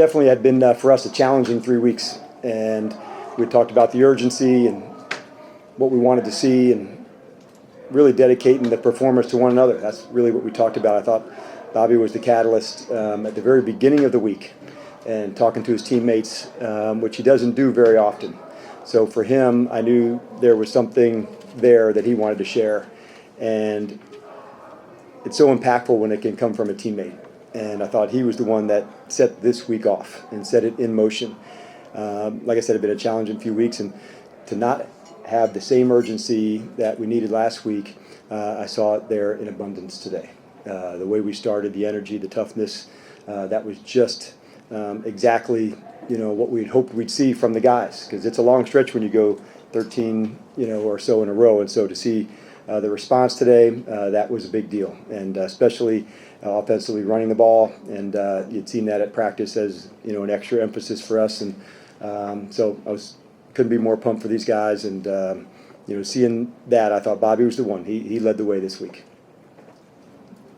definitely had been for us a challenging 3 weeks, and we talked about the urgency and what we wanted to see, and really dedicating the performers to one another. That's really what we talked about. I thought Bobby was the catalyst at the very beginning of the week, and talking to his teammates, which he doesn't do very often. So for him, I knew there was something there that he wanted to share, and it's so impactful when it can come from a teammate. And I thought he was the one that set this week off and set it in motion. Like I said, it had been a challenging few weeks, and to not have the same urgency that we needed last week, I saw it there in abundance today. The way we started, the energy, the toughness, that was just exactly what we'd hoped we'd see from the guys, because it's a long stretch when you go 13 or so in a row, and so to see the response today, that was a big deal, and especially offensively running the ball, and you'd seen that at practice as an extra emphasis for us, and so couldn't be more pumped for these guys, and seeing that, I thought Bobby was the one. He led the way this week.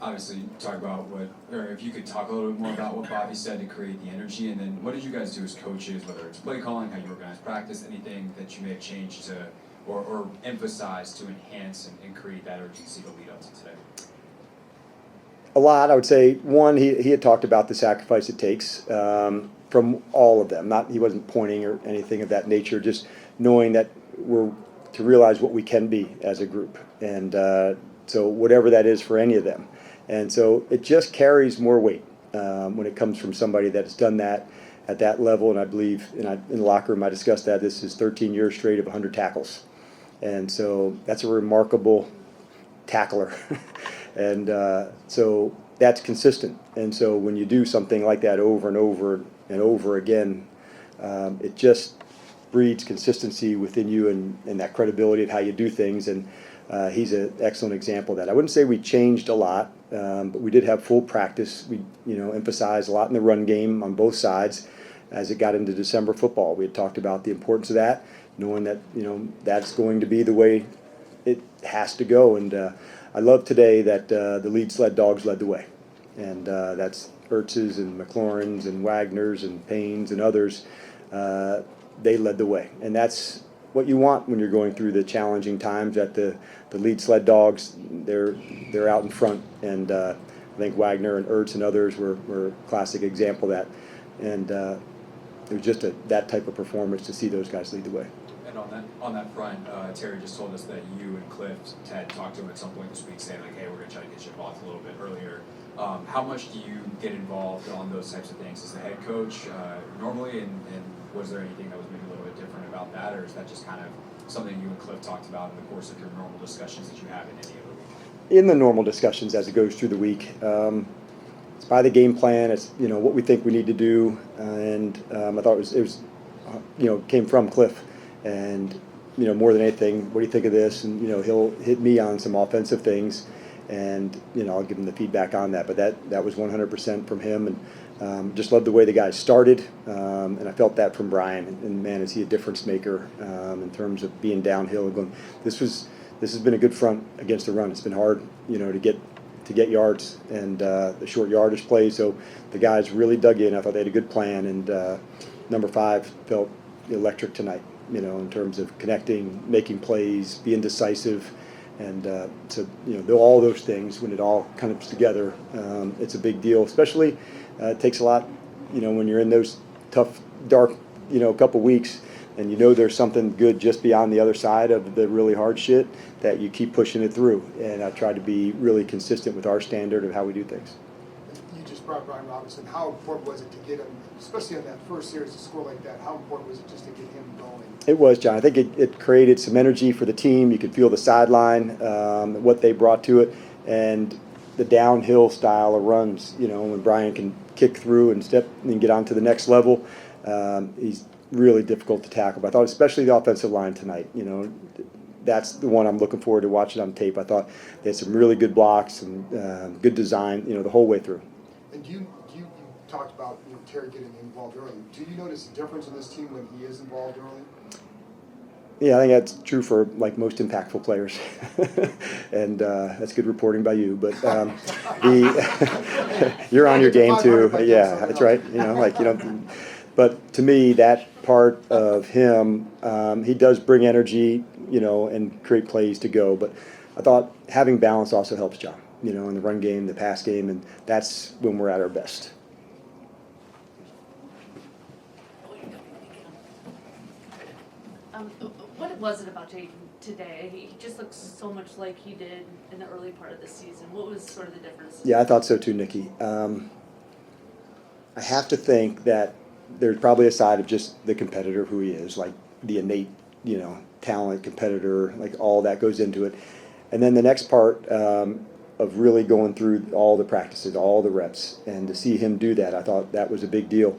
Obviously, talk about or if you could talk a little bit more about what Bobby said to create the energy, and then what did you guys do as coaches, whether it's play calling, how you organize practice, anything that you may have changed to or emphasize to enhance and create that urgency to lead up to today? A lot, I would say. One, he had talked about the sacrifice it takes from all of them. He wasn't pointing or anything of that nature, just knowing that we're to realize what we can be as a group, and so whatever that is for any of them. And so it just carries more weight when it comes from somebody that's done that at that level. And I believe in the locker room I discussed that this is 13 years straight of 100 tackles. And so that's a remarkable tackler. And so that's consistent. And so when you do something like that over and over and over again, it just breeds consistency within you and that credibility of how you do things. And he's an excellent example of that. I wouldn't say we changed a lot, but we did have full practice. We emphasized a lot in the run game on both sides as it got into December football. We had talked about the importance of that, knowing that that's going to be the way it has to go. And I love today that the lead sled dogs led the way, and that's Ertz's and McLaurin's and Wagner's and Payne's and others. They led the way, and that's what you want when you're going through the challenging times. That the lead sled dogs, they're out in front, and I think Wagner and Ertz and others were a classic example of that, and it was just that type of performance to see those guys lead the way. And on that front, Terry just told us that you and Cliff had talked to him at some point this week, saying like, "Hey, we're going to try to get you involved a little bit earlier." How much do you get involved on those types of things as the head coach normally, and was there anything that was maybe a little bit different about that, or is that just kind of something you and Cliff talked about in the course of your normal discussions that you have in any other week? In the normal discussions as it goes through the week, it's by the game plan. It's what we think we need to do, and I thought it was came from Cliff, and more than anything, what do you think of this? And he'll hit me on some offensive things, and I'll give him the feedback on that. But that was 100% from him, and just loved the way the guys started, and I felt that from Brian. And man, is he a difference maker in terms of being downhill and going. This has been a good front against the run. It's been hard, to get yards and the short yardage play. So the guys really dug in. I thought they had a good plan, and number 5 felt electric tonight. In terms of connecting, making plays, being decisive. And so, all those things, when it all comes together, it's a big deal. Especially, it takes a lot, when you're in those tough, dark, couple weeks, and there's something good just beyond the other side of the really hard shit, that you keep pushing it through. And I try to be really consistent with our standard of how we do things. You just brought Brian Robinson. How important was it to get him, especially on that first series, to score like that? How important was it just to get him going? It was, John. I think it created some energy for the team. You could feel the sideline, what they brought to it, and the downhill style of runs. When Brian can kick through and step and get on to the next level, he's really difficult to tackle. But I thought especially the offensive line tonight, that's the one I'm looking forward to watching on tape. I thought they had some really good blocks and good design, the whole way through. And you talked about Terry getting involved early. Do you notice a difference in this team when he is involved early? Yeah, I think that's true for like most impactful players, and that's good reporting by you. But the you're on your game too. Yeah, that's right. But to me, that part of him, he does bring energy, and create plays to go. But I thought having balance also helps John, in the run game, the pass game, and that's when we're at our best. What was it about Jayden today? He just looks so much like he did in the early part of the season. What was sort of the difference? Yeah, I thought so too, Nikki. I have to think that there's probably a side of just the competitor who he is, like the innate, talent, competitor, like all that goes into it. And then the next part of really going through all the practices, all the reps, and to see him do that, I thought that was a big deal.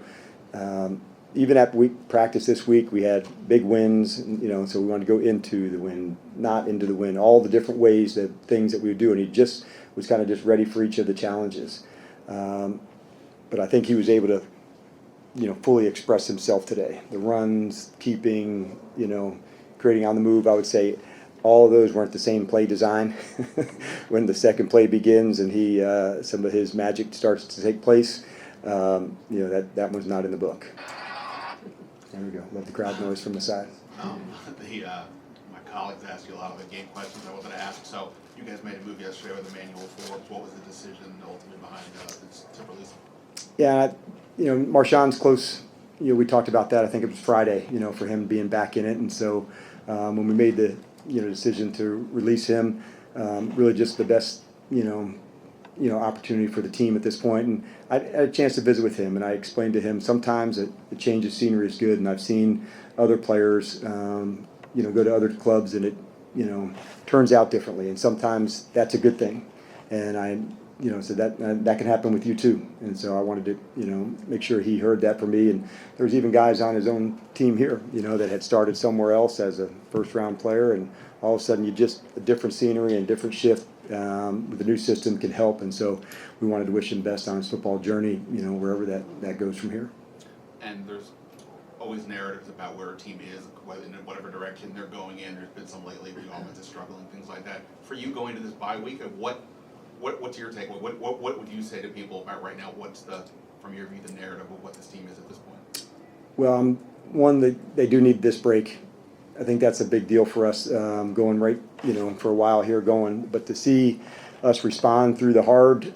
Even at practice this week, we had big wins, so we wanted to go into the win, not into the win, all the different ways, the things that we would do, and he just was kind of just ready for each of the challenges. But I think he was able to, fully express himself today. The runs, keeping, creating on the move, I would say all of those weren't the same play design. When the second play begins and he some of his magic starts to take place, that was not in the book. There we go. Love the crowd noise from the side. My colleagues asked you a lot of the game questions I wanted to ask. So you guys made a move yesterday with Emmanuel Forbes. What was the decision ultimately behind to release him? Yeah, Marshawn's close. We talked about that. I think it was Friday. For him being back in it, and so when we made the decision to release him, really just the best opportunity for the team at this point. And I had a chance to visit with him, and I explained to him sometimes a change of scenery is good, and I've seen other players, go to other clubs, and it, turns out differently, and sometimes that's a good thing. And I, said that can happen with you too. And so I wanted to, make sure he heard that from me. And there was even guys on his own team here, that had started somewhere else as a first-round player, and all of a sudden a different scenery and different shift with the new system can help. And so we wanted to wish him best on his football journey, wherever that goes from here. And there's always narratives about where a team is, whether in whatever direction they're going in. There's been some lately where the offense is struggling, things like that. For you going to this bye week, what's your take? What would you say to people about right now? What's from your view, the narrative of what this team is at this point? Well, one, they do need this break. I think that's a big deal for us going right, for a while here going. But to see us respond through the hard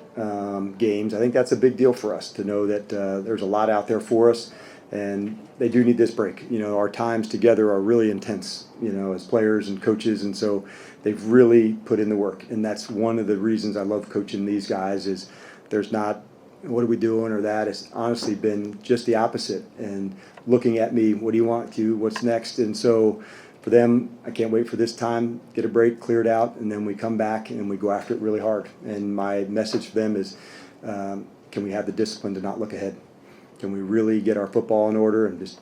games, I think that's a big deal for us to know that there's a lot out there for us, and they do need this break. Our times together are really intense, as players and coaches, and so they've really put in the work. And that's one of the reasons I love coaching these guys is there's not, what are we doing or that. It's honestly been just the opposite. And looking at me, what do you want to, what's next? And so for them, I can't wait for this time, get a break, clear it out, and then we come back and we go after it really hard. And my message for them is, can we have the discipline to not look ahead? Can we really get our football in order and just,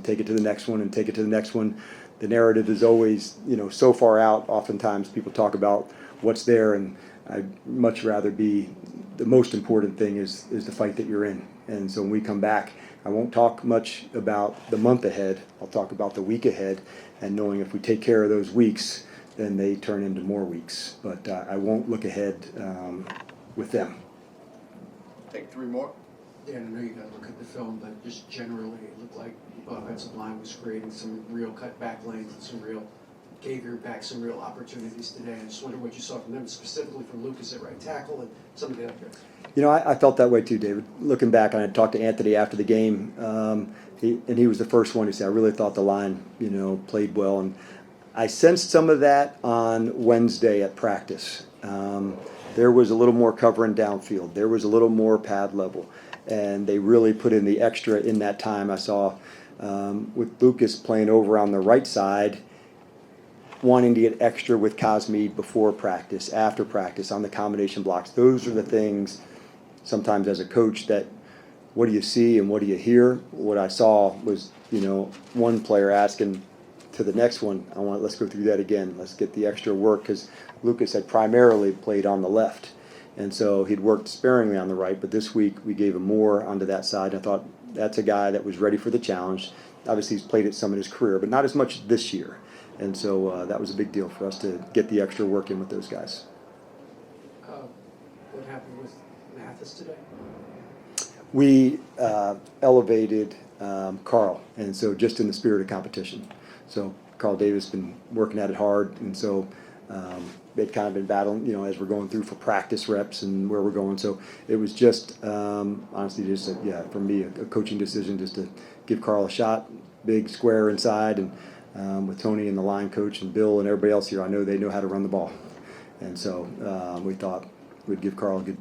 take it to the next one and take it to the next one? The narrative is always, so far out. Oftentimes people talk about what's there, and I'd much rather be, the most important thing is the fight that you're in. And so when we come back, I won't talk much about the month ahead. I'll talk about the week ahead, and knowing if we take care of those weeks, then they turn into more weeks. But I won't look ahead with them. Take three more. Yeah, I know you got to look at the film, but just generally, it looked like the offensive line was creating some real cutback lanes and gave your back some real opportunities today. I just wonder what you saw from them, specifically from Lucas at right tackle and some of the other. I felt that way too, David. Looking back, and I talked to Anthony after the game, he was the first one to say, I really thought the line, played well. And I sensed some of that on Wednesday at practice. There was a little more covering downfield. There was a little more pad level. And they really put in the extra in that time. I saw with Lucas playing over on the right side, wanting to get extra with Cosme before practice, after practice, on the combination blocks. Those are the things sometimes as a coach that, what do you see and what do you hear? What I saw was, one player asking to the next one, let's go through that again. Let's get the extra work, because Lucas had primarily played on the left. And so he'd worked sparingly on the right, but this week we gave him more onto that side. I thought that's a guy that was ready for the challenge. Obviously he's played it some in his career, but not as much this year. And so that was a big deal for us to get the extra work in with those guys. What happened with Mathis today? We elevated Carl, and so just in the spirit of competition. So Carl Davis been working at it hard, and so they'd kind of been battling, as we're going through for practice reps and where we're going. So it was just honestly just for me a coaching decision just to give Carl a shot, big square inside, and with Tony and the line coach and Bill and everybody else here, I know they know how to run the ball, and so we thought we'd give Carl a good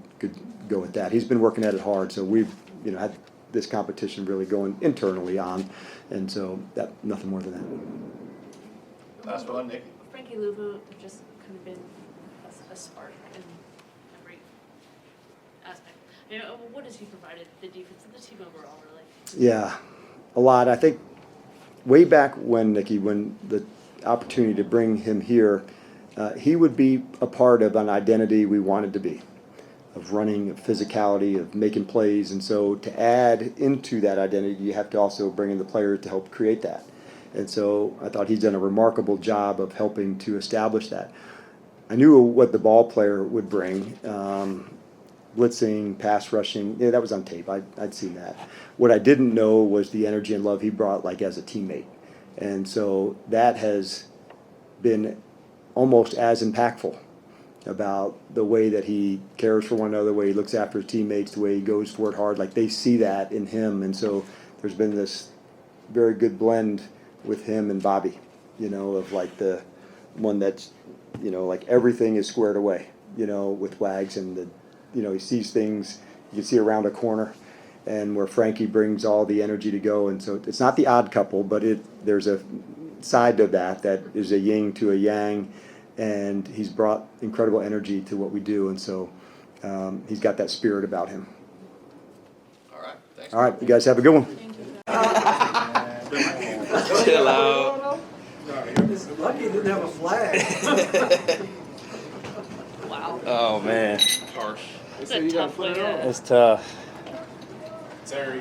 go at that. He's been working at it hard, so we've had this competition really going internally on, and so that nothing more than that. Last one, Nick. Frankie Luvu just kind of been a spark in every aspect. What has he provided the defense and the team overall, really? Yeah, a lot. I think way back when, Nikki, when the opportunity to bring him here, he would be a part of an identity we wanted to be, of running, of physicality, of making plays. And so to add into that identity, you have to also bring in the players to help create that. And so I thought he's done a remarkable job of helping to establish that. I knew what the ball player would bring, blitzing, pass rushing. Yeah, that was on tape. I'd seen that. What I didn't know was the energy and love he brought, like as a teammate. And so that has been almost as impactful about the way that he cares for one another, the way he looks after his teammates, the way he goes for it hard. Like they see that in him. And so there's been this very good blend with him and Bobby, of like the one that's, like everything is squared away, with Wags and he sees things you can see around a corner, and where Frankie brings all the energy to go. And so it's not the odd couple, but there's a side to that is a yin to a yang, and he's brought incredible energy to what we do. And so he's got that spirit about him. All right, thanks. All right, you guys have a good one. Chill out. It's lucky he didn't have a flag. Wow. Oh man, Harsh. It's a tough way to. it's tough. Terry,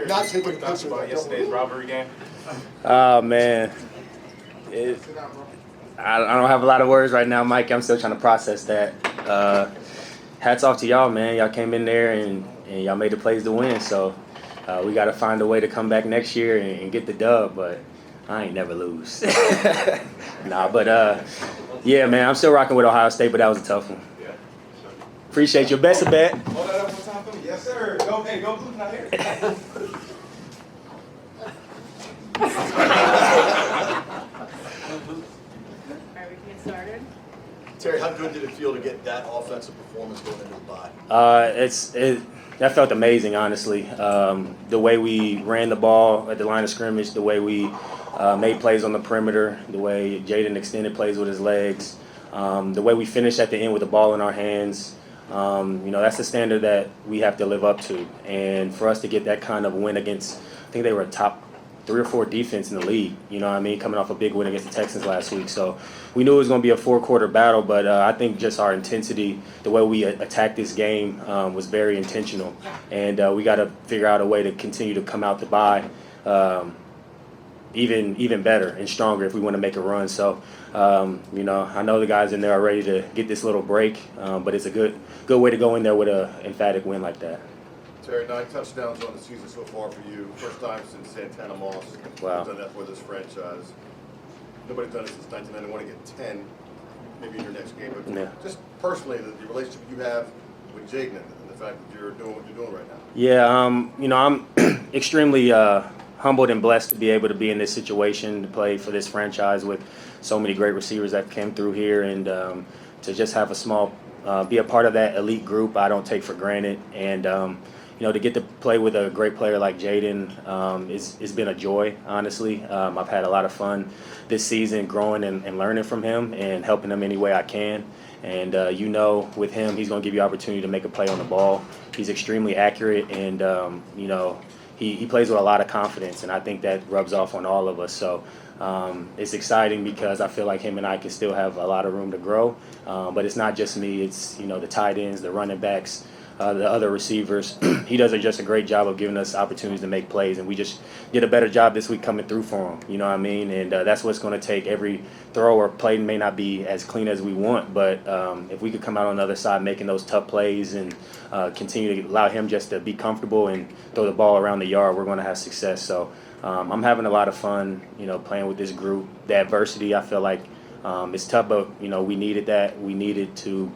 Not taking quick thoughts pictures, about I don't yesterday's rivalry game. Oh man, I don't have a lot of words right now, Mike. I'm still trying to process that. Hats off to y'all, man. Y'all came in there and y'all made the plays to win. So we got to find a way to come back next year and get the dub. But I ain't never lose. Nah, but yeah, man. I'm still rocking with Ohio State, but that was a tough one. Yeah. Appreciate your best bet. Hold that up one time for me. Yes, sir. Go, hey, go blue, not here. Alright, we can get started. Terry, how good did it feel to get that offensive performance going into the bye? That felt amazing, honestly. The way we ran the ball at the line of scrimmage, the way we made plays on the perimeter, the way Jayden extended plays with his legs, the way we finished at the end with the ball in our hands. That's the standard that we have to live up to. And for us to get that kind of win against, I think they were a top 3 or 4 defense in the league, coming off a big win against the Texans last week. So we knew it was going to be a 4-quarter battle, but I think just our intensity, the way we attacked this game was very intentional. And we got to figure out a way to continue to come out to bye even better and stronger if we want to make a run. So, I know the guys in there are ready to get this little break, but it's a good way to go in there with an emphatic win like that. Terry, 9 touchdowns on the season so far for you. First time since Santana Moss. Wow. You've done that for this franchise. Nobody's done it since 1991. To get 10, maybe in your next game. But Yeah. just personally, the relationship you have with Jayden and the fact that you're doing what you're doing right now. Yeah, I'm extremely humbled and blessed to be able to be in this situation, to play for this franchise with so many great receivers that came through here, and to just have be a part of that elite group, I don't take for granted. And to get to play with a great player like Jayden, it's been a joy, honestly. I've had a lot of fun this season growing and learning from him and helping him any way I can. And with him, he's going to give you opportunity to make a play on the ball. He's extremely accurate, and he plays with a lot of confidence, and I think that rubs off on all of us. So it's exciting because I feel like him and I can still have a lot of room to grow. But it's not just me. It's the tight ends, the running backs, the other receivers. He does just a great job of giving us opportunities to make plays, and we just did a better job this week coming through for him. You know what I mean? And that's what's going to take. Every throw or play may not be as clean as we want, but if we could come out on the other side making those tough plays and continue to allow him just to be comfortable and throw the ball around the yard, we're going to have success. So I'm having a lot of fun, playing with this group. The adversity, I feel like it's tough, but we needed that. We needed to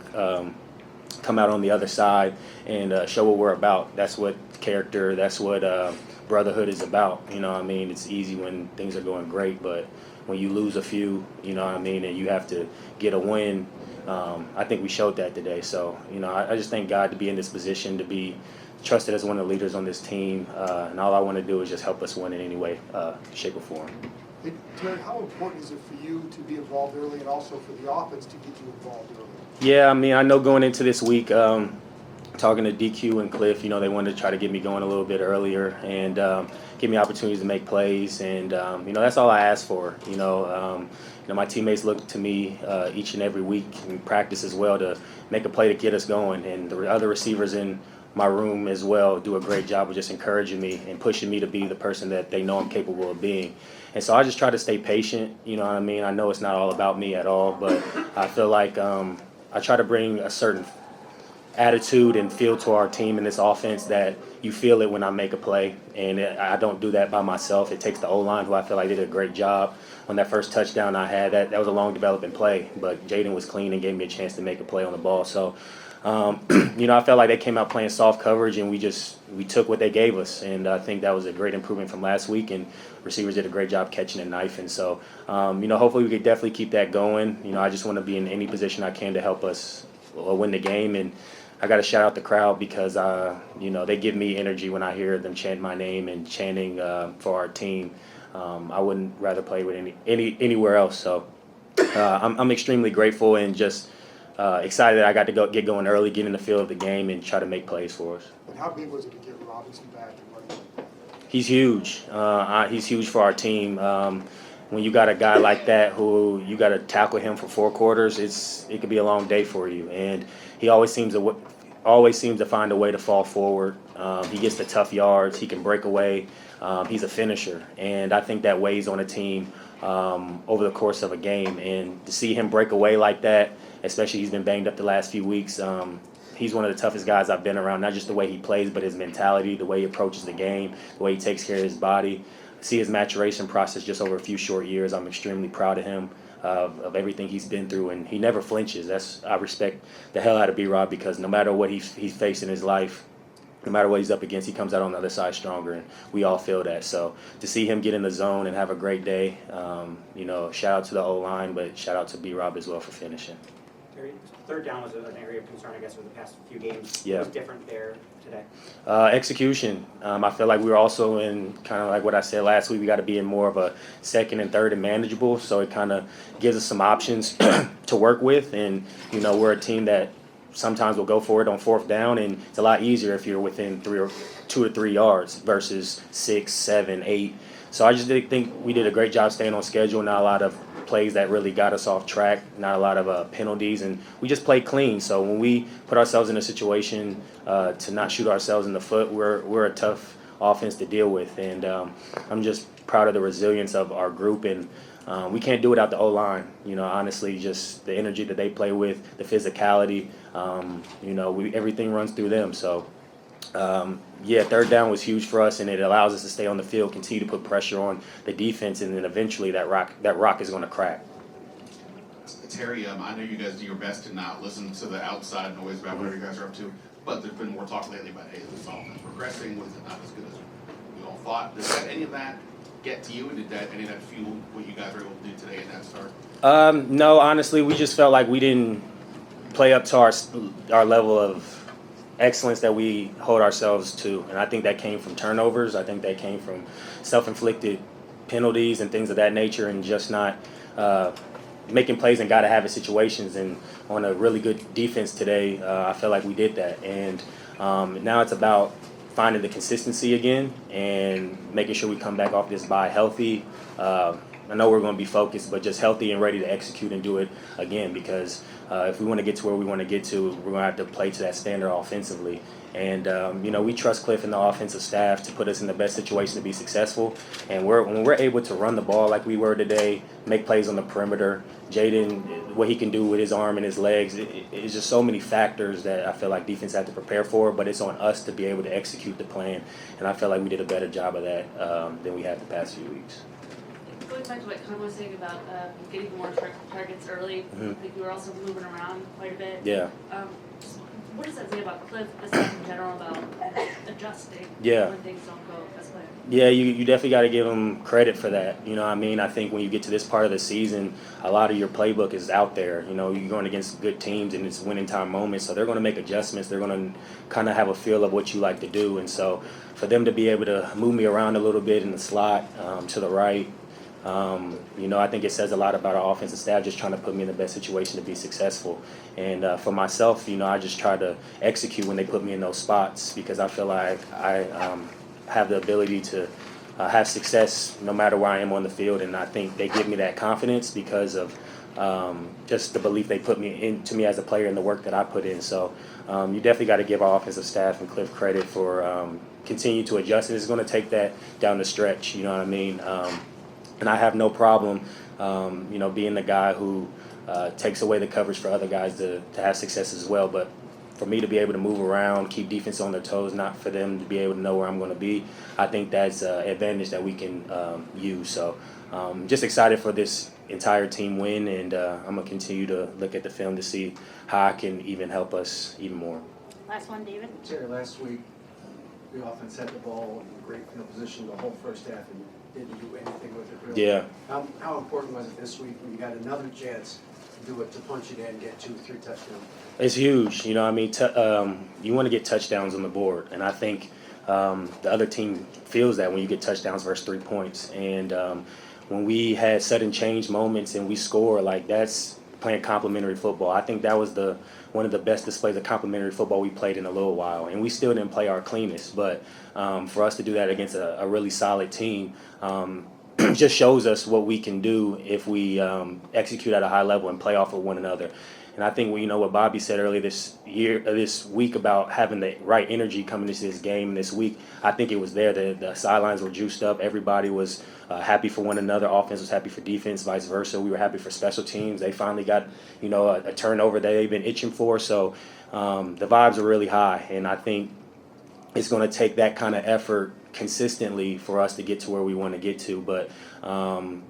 come out on the other side and show what we're about. That's what character, that's what brotherhood is about. It's easy when things are going great, but when you lose a few, and you have to get a win, I think we showed that today. So, I just thank God to be in this position, to be trusted as one of the leaders on this team, and all I want to do is just help us win in any way, shape, or form. Hey, Terry, how important is it for you to be involved early and also for the offense to get you involved early? Yeah, I know going into this week, talking to DQ and Cliff, they wanted to try to get me going a little bit earlier and give me opportunities to make plays. And, that's all I asked for. My teammates look to me each and every week in practice as well to make a play to get us going. And the other receivers in my room as well do a great job of just encouraging me and pushing me to be the person that they know I'm capable of being. And so I just try to stay patient, I know it's not all about me at all, but I feel like I try to bring a certain attitude and feel to our team in this offense that you feel it when I make a play. And I don't do that by myself. It takes the O-line, who I feel like did a great job on that first touchdown I had. That was a long developing play, but Jayden was clean and gave me a chance to make a play on the ball. So, I felt like they came out playing soft coverage, and we took what they gave us. And I think that was a great improvement from last week, and receivers did a great job catching and knifing. So, hopefully we could definitely keep that going. I just want to be in any position I can to help us win the game. And I got to shout out the crowd because, they give me energy when I hear them chant my name and chanting for our team. I wouldn't rather play with anywhere else. So I'm extremely grateful and just excited that I got to get going early, get in the field of the game, and try to make plays for us. And how big was it to get Robinson back and running like that? He's huge. He's huge for our team. When you got a guy like that who you got to tackle him for 4 quarters, it could be a long day for you. And he always seems to find a way to fall forward. He gets the tough yards. He can break away. He's a finisher, and I think that weighs on a team over the course of a game. And to see him break away like that, especially he's been banged up the last few weeks. He's one of the toughest guys I've been around, not just the way he plays, but his mentality, the way he approaches the game, the way he takes care of his body. See his maturation process just over a few short years. I'm extremely proud of him, of everything he's been through, and he never flinches. I respect the hell out of B-Rob because no matter what he's faced in his life, no matter what he's up against, he comes out on the other side stronger, and we all feel that. So to see him get in the zone and have a great day, shout out to the O-line, but shout out to B-Rob as well for finishing. Terry, third down was an area of concern, I guess, over the past few games. Yeah. What was different there today? Execution. I feel like we were also in kind of like what I said last week. We got to be in more of a second and third and manageable, so it kind of gives us some options to work with. And we're a team that sometimes will go for it on 4th down, and it's a lot easier if you're within 2 or 3 yards versus 6, 7, 8. So I just think we did a great job staying on schedule. Not a lot of plays that really got us off track, not a lot of penalties, and we just played clean. So when we put ourselves in a situation to not shoot ourselves in the foot, we're a tough offense to deal with. And I'm just proud of the resilience of our group, and we can't do it without the O-line. Honestly, just the energy that they play with, the physicality, everything runs through them. So, third down was huge for us, and it allows us to stay on the field, continue to put pressure on the defense, and then eventually that rock is going to crack. Terry, I know you guys do your best to not listen to the outside noise about whatever you guys are up to, but there's been more talk lately about, hey, this offense progressing, was it not as good as we all thought? Does any of that get to you, and did any of that fuel what you guys were able to do today in that start? No, honestly, we just felt like we didn't play up to our level of excellence that we hold ourselves to, and I think that came from turnovers. I think that came from self-inflicted penalties and things of that nature, and just not making plays in gotta-have-it situations. And on a really good defense today, I felt like we did that. And now it's about finding the consistency again and making sure we come back off this bye healthy, I know we're going to be focused, but just healthy and ready to execute and do it again. Because if we want to get to where we want to get to, we're going to have to play to that standard offensively. And we trust Cliff and the offensive staff to put us in the best situation to be successful. And when we're able to run the ball like we were today, make plays on the perimeter, Jayden, what he can do with his arm and his legs, it's just so many factors that I feel like defense had to prepare for. But it's on us to be able to execute the plan. And I feel like we did a better job of that than we had the past few weeks. Going back to what Quinn was saying about getting more targets early, I think you were also moving around quite a bit. Yeah. Just what does that say about Cliff, the staff in general, about adjusting Yeah. when things don't go as planned? Yeah, you definitely got to give them credit for that. You know what I mean? I think when you get to this part of the season, a lot of your playbook is out there. You know, you're going against good teams and it's winning time moments, so they're going to make adjustments. They're going to kind of have a feel of what you like to do. And so for them to be able to move me around a little bit in the slot to the right, I think it says a lot about our offensive staff just trying to put me in the best situation to be successful. And for myself, I just try to execute when they put me in those spots because I feel like I have the ability to have success no matter where I am on the field. And I think they give me that confidence because of just the belief they put into me as a player and the work that I put in. So you definitely got to give our offensive staff and Cliff credit for continue to adjust. And it's going to take that down the stretch, you know what I mean? And I have no problem, being the guy who takes away the coverage for other guys to have success as well. But for me to be able to move around, keep defense on their toes, not for them to be able to know where I'm going to be, I think that's an advantage that we can use. So just excited for this entire team win, and I'm going to continue to look at the film to see how I can even help us even more. Last one, David. Terry, last week, the offense had the ball in great field position the whole first half and didn't do anything with it really. Yeah. How important was it this week when you got another chance to do it, to punch it in, get 2-3 touchdowns? It's huge. You want to get touchdowns on the board, and I think the other team feels that when you get touchdowns versus 3 points. And when we had sudden change moments and we score, like that's playing complementary football. I think that was one of the best displays of complementary football we played in a little while, and we still didn't play our cleanest. But for us to do that against a really solid team just shows us what we can do if we execute at a high level and play off of one another. And I think what Bobby said earlier this week about having the right energy coming into this game this week, I think it was there. The sidelines were juiced up. Everybody was happy for one another. Offense was happy for defense, vice versa. We were happy for special teams. They finally got a turnover that they've been itching for. So the vibes are really high, and I think it's going to take that kind of effort consistently for us to get to where we want to get to. But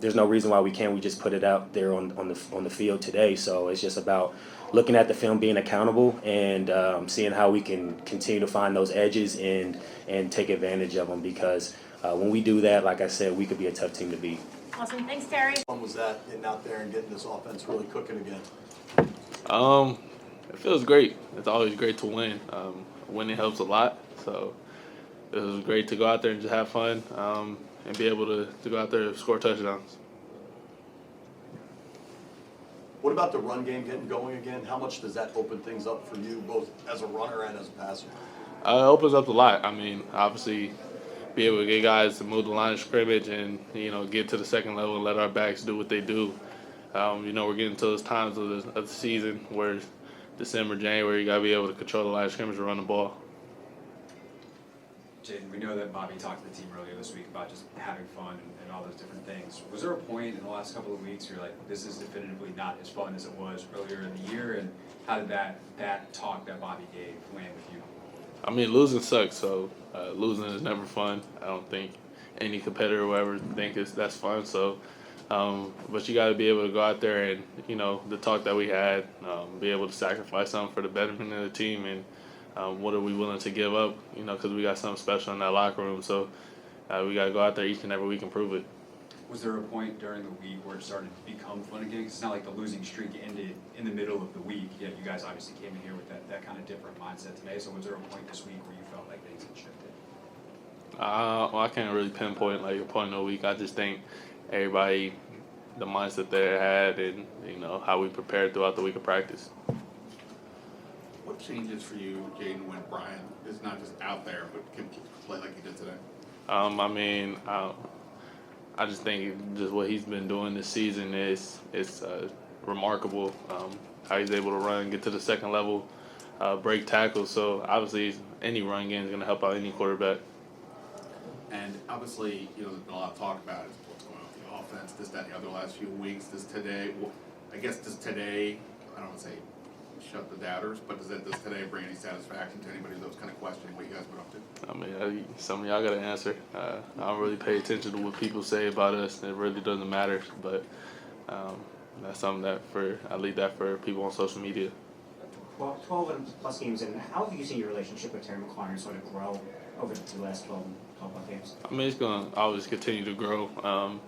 there's no reason why we can't. We just put it out there on the field today. So it's just about looking at the film, being accountable, and seeing how we can continue to find those edges and take advantage of them. Because when we do that, like I said, we could be a tough team to beat. Awesome. Thanks, Terry. How fun was that, getting out there and getting this offense really cooking again? It feels great. It's always great to win. Winning helps a lot, so it was great to go out there and just have fun and be able to go out there and score touchdowns. What about the run game getting going again? How much does that open things up for you, both as a runner and as a passer? It opens up a lot. I mean, obviously, be able to get guys to move the line of scrimmage and get to the second level and let our backs do what they do. We're getting to those times of the season where December, January, you got to be able to control the line of scrimmage and run the ball. Jayden, we know that Bobby talked to the team earlier this week about just having fun and all those different things. Was there a point in the last couple of weeks where you're like, this is definitively not as fun as it was earlier in the year? And how did that talk that Bobby gave land with you? I mean, losing sucks, so losing is never fun. I don't think any competitor will ever think that's fun. So, but you got to be able to go out there and, the talk that we had, be able to sacrifice something for the betterment of the team, and what are we willing to give up, because we got something special in that locker room. So we got to go out there each and every week and prove it. Was there a point during the week where it started to become fun again? 'Cause it's not like the losing streak ended in the middle of the week, yet you guys obviously came in here with that kind of different mindset today. So was there a point this week where you felt like things had shifted? Well, I can't really pinpoint like a point of the week. I just think everybody, the mindset they had, and how we prepared throughout the week of practice. What changes for you, Jayden, when Brian is not just out there but can play like he did today? I just think just what he's been doing this season is remarkable. How he's able to run, get to the second level, break tackles. So obviously, any run game is going to help out any quarterback. And obviously, you know, there's been a lot of talk about it, what's going on with the offense, this, that, and the other last few weeks. Does today, I don't want to say shut the doubters, but does today bring any satisfaction to anybody that was kind of questioning what you guys been up to? I mean, some of y'all got to answer. I don't really pay attention to what people say about us. It really doesn't matter. But that's something that I leave that for people on social media. Well, 12 and plus games in, how have you seen your relationship with Terry McLaurin sort of grow over the last 12 plus games? I mean, it's going to always continue to grow.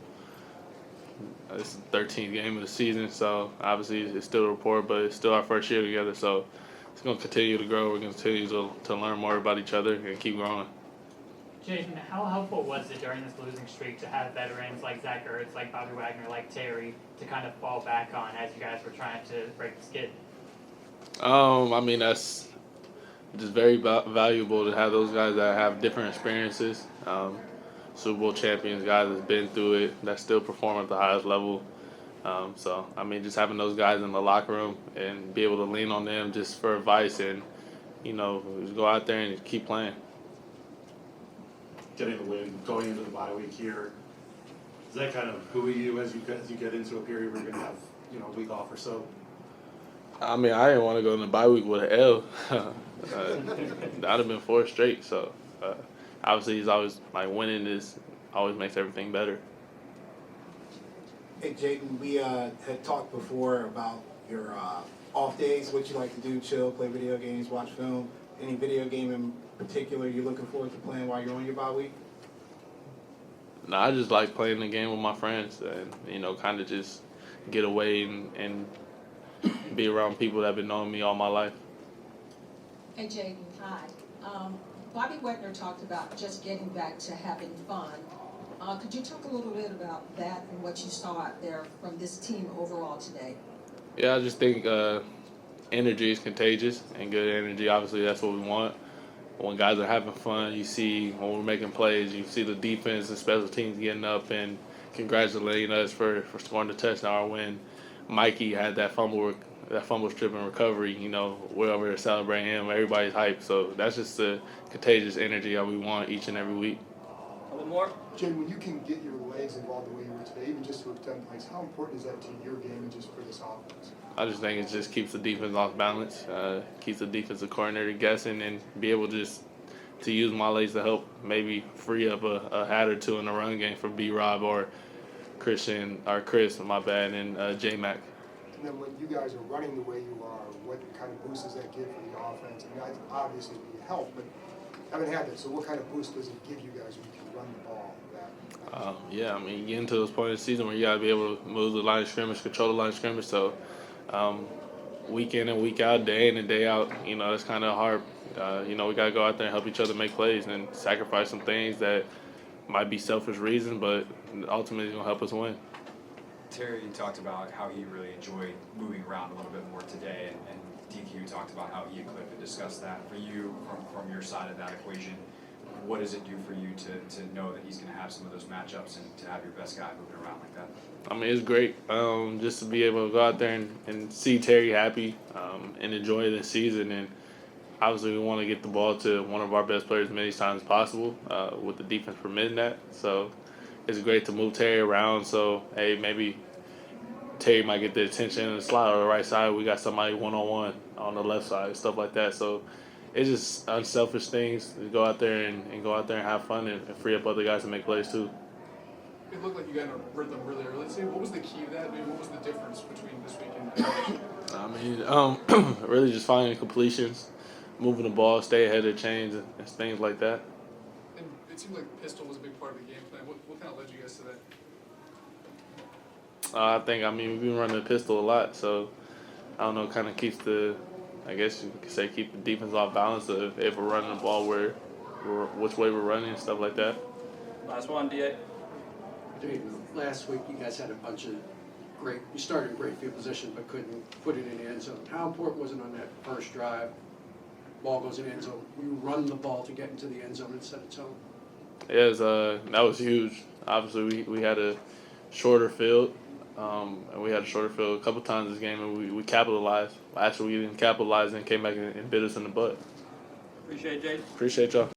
It's the 13th game of the season, so obviously it's still a report, but it's still our first year together, so it's going to continue to grow. We're going to continue to learn more about each other and keep growing. Jayden, how helpful was it during this losing streak to have veterans like Zach Ertz, like Bobby Wagner, like Terry to kind of fall back on as you guys were trying to break the skid? I mean, that's just very valuable to have those guys that have different experiences. Super Bowl champions, guys that's been through it, that still perform at the highest level. So, I mean, just having those guys in the locker room and be able to lean on them just for advice and, you know, just go out there and keep playing. Getting the win, going into the bye week here, does that kind of buoy you as you get into a period where you're going to have, you know, a week off or so? I mean, I didn't want to go in the bye week with an L. That'd have been 4 straight. So, obviously, he's always like winning always makes everything better. Hey, Jayden, we had talked before about your off days, what you like to do, chill, play video games, watch film. Any video game in particular you're looking forward to playing while you're on your bye week? No, I just like playing the game with my friends and, you know, kind of just get away and be around people that have been knowing me all my life. Hey, Jayden, hi. Bobby Wagner talked about just getting back to having fun. Could you talk a little bit about that and what you saw out there from this team overall today? Yeah, I just think energy is contagious, and good energy, obviously, that's what we want. When guys are having fun, you see when we're making plays, you see the defense and special teams getting up and congratulating us for scoring the touchdown. When Mikey had that fumble strip and recovery, you know, we're over there celebrating him. Everybody's hyped. So that's just the contagious energy that we want each and every week. A little more. Jim, when you can get your legs involved the way you were today, even just to extend plays, how important is that to your game and just for this offense? I just think it just keeps the defense off balance, keeps the defensive coordinator guessing, and be able just to use my legs to help maybe free up a hat or two in the run game for B-Rob or Chris, and J-Mac. And then when you guys are running the way you are, what kind of boost does that give for the offense? I mean, obviously it would help, but haven't had that. So what kind of boost does it give you guys when you can run the ball? Yeah, I mean, you get into those points of the season where you got to be able to move the line of scrimmage, control the line of scrimmage. So week in and week out, day in and day out, you know, that's kind of hard. You know, we got to go out there and help each other make plays and sacrifice some things that might be selfish reasons, but ultimately it's going to help us win. Terry talked about how he really enjoyed moving around a little bit more today, and DQ talked about how he and Cliff had discussed that. For you, from your side of that equation, what does it do for you to know that he's going to have some of those matchups and to have your best guy moving around like that? I mean, it's great just to be able to go out there and see Terry happy and enjoy the season. And obviously, we want to get the ball to one of our best players as many times as possible with the defense permitting that. So it's great to move Terry around. So, hey, maybe Terry might get the attention in the slot or the right side. We got somebody one-on-one on the left side, stuff like that. So it's just unselfish things to go out there and go out there and have fun and free up other guys to make plays too. It looked like you got a rhythm really early. So what was the key to that? Maybe what was the difference between this week and I mean, really just finding completions, moving the ball, stay ahead of the chains, and things like that. And it seemed like pistol was a big part of the game plan. What kind of led you guys to that? I mean, we've been running the pistol a lot, so I don't know, kind of keeps I guess you could say keep the defense off balance of if we're running the ball, which way we're running and stuff like that. Last one, DA. Last week you guys had a bunch of you started in great field position but couldn't put it in the end zone. How important was it on that first drive? Ball goes in the end zone. You run the ball to get into the end zone instead of zone. Yeah, that was huge. obviously we had a shorter field, and we had a shorter field a couple times this game, and we capitalized. Actually, we didn't capitalize and came back and bit us in the butt. Appreciate it, Jayden. Appreciate y'all.